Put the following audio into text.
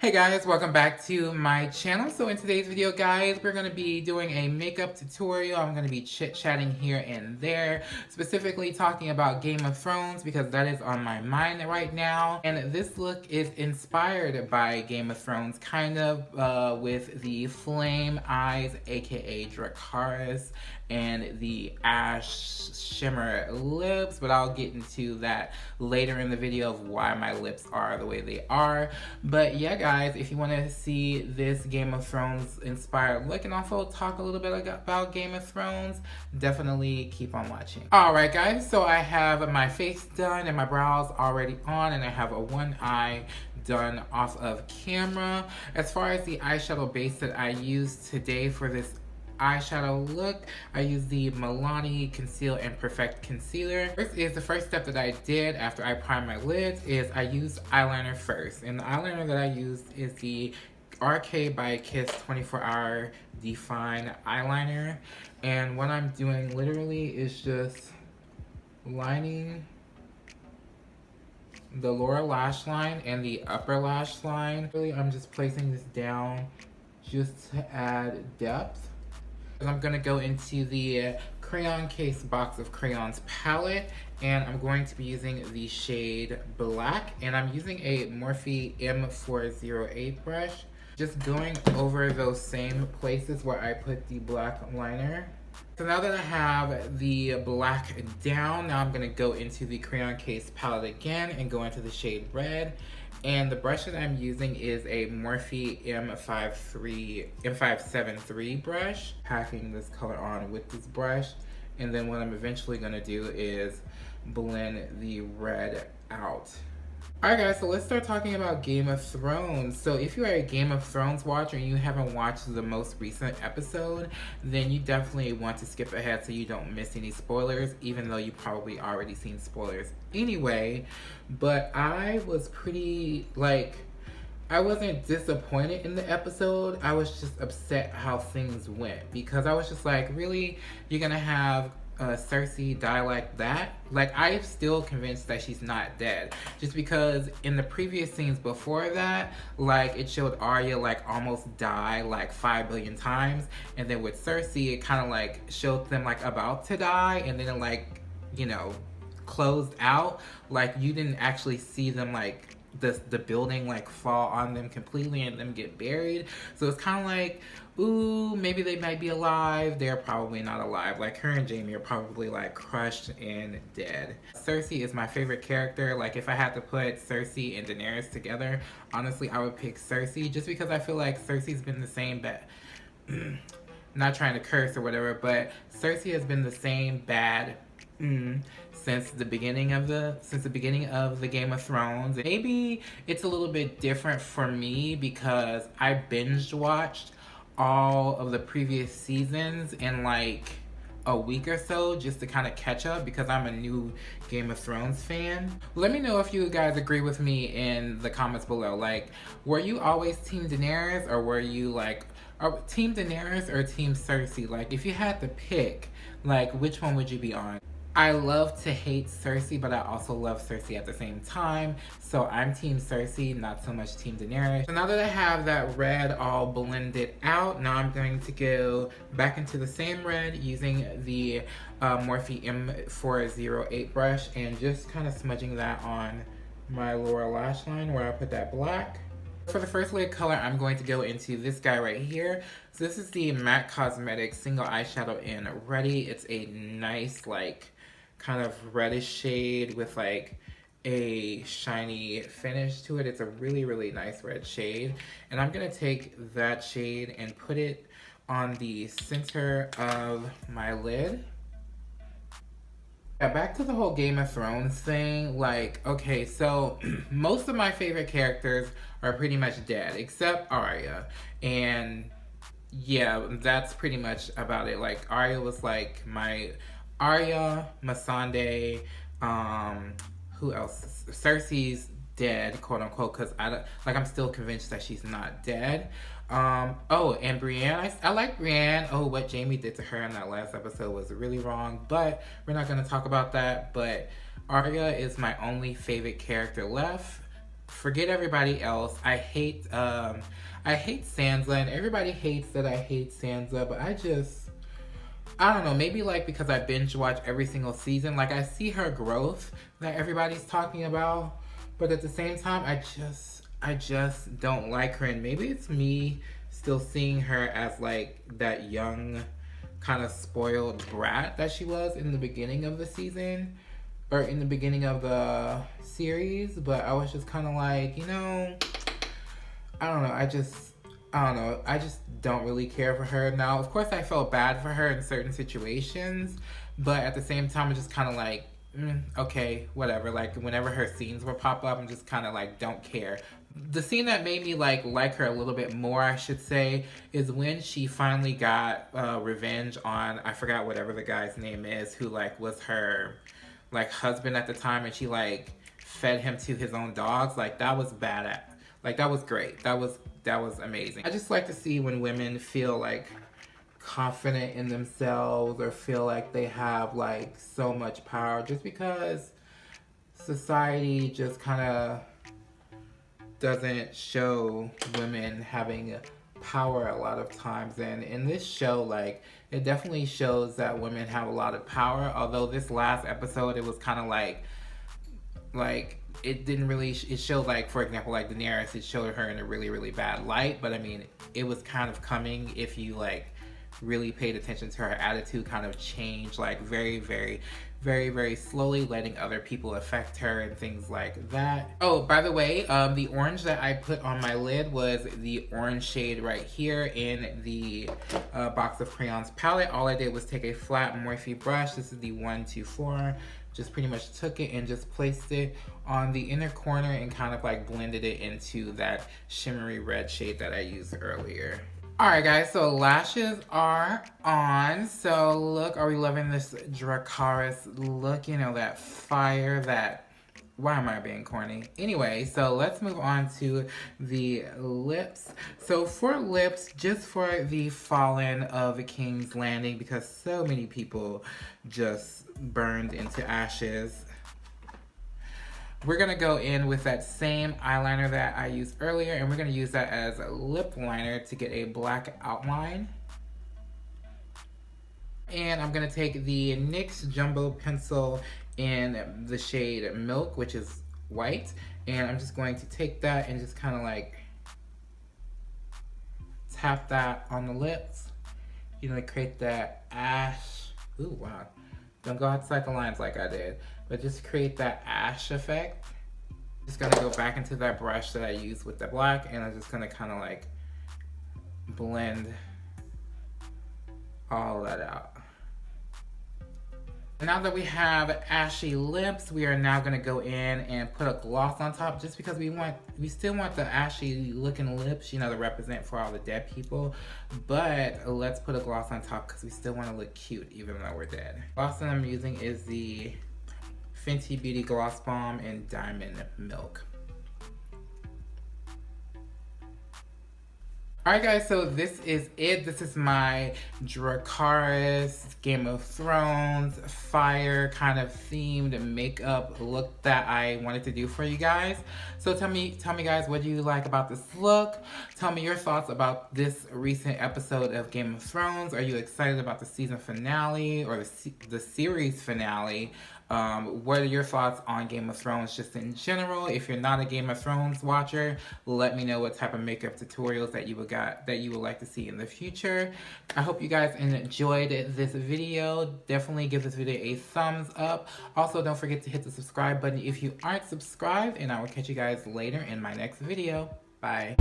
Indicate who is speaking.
Speaker 1: Hey guys, welcome back to my channel. So in today's video, guys, we're going to be doing a makeup tutorial. I'm going to be chit-chatting here and there, specifically talking about Game of Thrones because that is on my mind right now. And this look is inspired by Game of Thrones, kind of with the flame eyes, aka Dracarys, and the ash shimmer lips, but I'll get into that later in the video of why my lips are the way they are. But yeah, guys, if you want to see this Game of Thrones inspired look and also talk a little bit about Game of Thrones, definitely keep on watching. Alright guys, so I have my face done and my brows already on, and I have a one eye done off of camera. As far as the eyeshadow base that I used today for this eyeshadow look, I use the Milani Conceal and Perfect Concealer. The first step that I did after I primed my lids is I used eyeliner first. And the eyeliner that I used is the RK by Kiss 24-Hour Define Eyeliner. And what I'm doing literally is just lining the lower lash line and the upper lash line. Really, I'm just placing this down just to add depth. I'm going to go into the Crayon Case Box of Crayons palette, and I'm going to be using the shade Black, and I'm using a Morphe M408 brush, just going over those same places where I put the black liner. So now that I have the black down, now I'm going to go into the Crayon Case palette again and go into the shade Red. And the brush that I'm using is a Morphe M573 brush. Packing this color on with this brush. And then what I'm eventually going to do is blend the red out. Alright guys, so let's start talking about Game of Thrones. So if you're a Game of Thrones watcher and you haven't watched the most recent episode, then you definitely want to skip ahead so you don't miss any spoilers, even though you probably already seen spoilers anyway. But I was pretty, I wasn't disappointed in the episode. I was just upset how things went because I was just like, really? You're gonna have Cersei die like that? Like, I'm still convinced that she's not dead. Just because in the previous scenes before that, like, it showed Arya, like, almost die, like, 5 billion times. And then with Cersei, it kind of, like, showed them, like, about to die. And then it, like, you know, closed out. Like, you didn't actually see them, like, the building like fall on them completely and them get buried. So it's kind of like, ooh, maybe they might be alive. They're probably not alive. Like, her and Jaime are probably like crushed and dead. Cersei is my favorite character. Like, if I had to put Cersei and Daenerys together, honestly I would pick Cersei, just because I feel like Cersei's been the same bad not trying to curse or whatever, but Cersei has been the same bad since the beginning of the Game of Thrones. Maybe it's a little bit different for me because I binge watched all of the previous seasons in like a week or so just to kind of catch up because I'm a new Game of Thrones fan. Let me know if you guys agree with me in the comments below. Like, were you always Team Daenerys, or were you like Team Daenerys or Team Cersei? Like, if you had to pick, like, which one would you be on? I love to hate Cersei, but I also love Cersei at the same time. So I'm Team Cersei, not so much Team Daenerys. So now that I have that red all blended out, now I'm going to go back into the same red using the Morphe M408 brush and just kind of smudging that on my lower lash line where I put that black. For the first layer color, I'm going to go into this guy right here. So this is the MAC Cosmetics Single Eyeshadow in Ruddy. It's a nice, like, kind of reddish shade with like a shiny finish to it. It's a really, really nice red shade. And I'm gonna take that shade and put it on the center of my lid. Yeah, back to the whole Game of Thrones thing. Like, okay, so most of my favorite characters are pretty much dead, except Arya. And yeah, that's pretty much about it. Like, Arya was like my Arya, Missandei, who else? Cersei's dead, quote unquote, because I'm still convinced that she's not dead. Oh, and Brienne, I like Brienne. Oh, what Jaime did to her in that last episode was really wrong, but we're not going to talk about that. But Arya is my only favorite character left forget everybody else. I hate Sansa, and everybody hates that I hate Sansa, but I don't know, maybe like because I binge watch every single season, like I see her growth that everybody's talking about, but at the same time, I just don't like her, and maybe it's me still seeing her as like that young, kind of spoiled brat that she was in the beginning of the season, or in the beginning of the series, but I was just kind of like, you know, I don't know, I don't know. I just don't really care for her. Now, of course, I felt bad for her in certain situations, but at the same time, it's just kind of like, okay, whatever. Like, whenever her scenes would pop up, I'm just kind of like, don't care. The scene that made me like her a little bit more, I should say, is when she finally got revenge on, I forgot whatever the guy's name is, who like was her like husband at the time, and she like fed him to his own dogs. Like, that was badass. Like, that was great. That was amazing. I just like to see when women feel like confident in themselves or feel like they have like so much power, just because society just kind of doesn't show women having power a lot of times. And in this show, like, it definitely shows that women have a lot of power, although this last episode, it was kind of like it didn't really, it showed like, for example, like Daenerys, it showed her in a really, really bad light, but I mean, it was kind of coming if you like really paid attention to her attitude kind of change, like very, very, very, very slowly, letting other people affect her and things like that. Oh, by the way, the orange that I put on my lid was the orange shade right here in the box of crayons palette. All I did was take a flat Morphe brush. This is the 124. Just pretty much took it and just placed it on the inner corner and kind of like blended it into that shimmery red shade that I used earlier. Alright guys, so lashes are on. So look, are we loving this Dracarys look? You know, that fire, that... Why am I being corny? Anyway, so let's move on to the lips. So for lips, just for the Fallen of King's Landing, because so many people just burned into ashes, we're going to go in with that same eyeliner that I used earlier, and we're going to use that as a lip liner to get a black outline. And I'm going to take the NYX Jumbo Pencil in the shade Milk, which is white, and I'm just going to take that and just kind of like tap that on the lips, you know, to create that ash. Ooh, wow. Don't go outside the lines like I did, but just create that ash effect. Just gonna go back into that brush that I used with the black, and I'm just gonna kind of like blend all that out. Now that we have ashy lips, we are now gonna go in and put a gloss on top, just because we still want the ashy looking lips, you know, to represent for all the dead people. But let's put a gloss on top because we still want to look cute even though we're dead. Gloss that I'm using is the Fenty Beauty Gloss Bomb in Diamond Milk. Alright guys, so this is it. This is my Dracarys Game of Thrones fire kind of themed makeup look that I wanted to do for you guys. So tell me guys, what do you like about this look? Tell me your thoughts about this recent episode of Game of Thrones. Are you excited about the season finale or the series finale? What are your thoughts on Game of Thrones just in general? If you're not a Game of Thrones watcher, let me know what type of makeup tutorials that you would like to see in the future. I hope you guys enjoyed this video. Definitely give this video a thumbs up. Also, don't forget to hit the subscribe button if you aren't subscribed, and I will catch you guys later in my next video. Bye.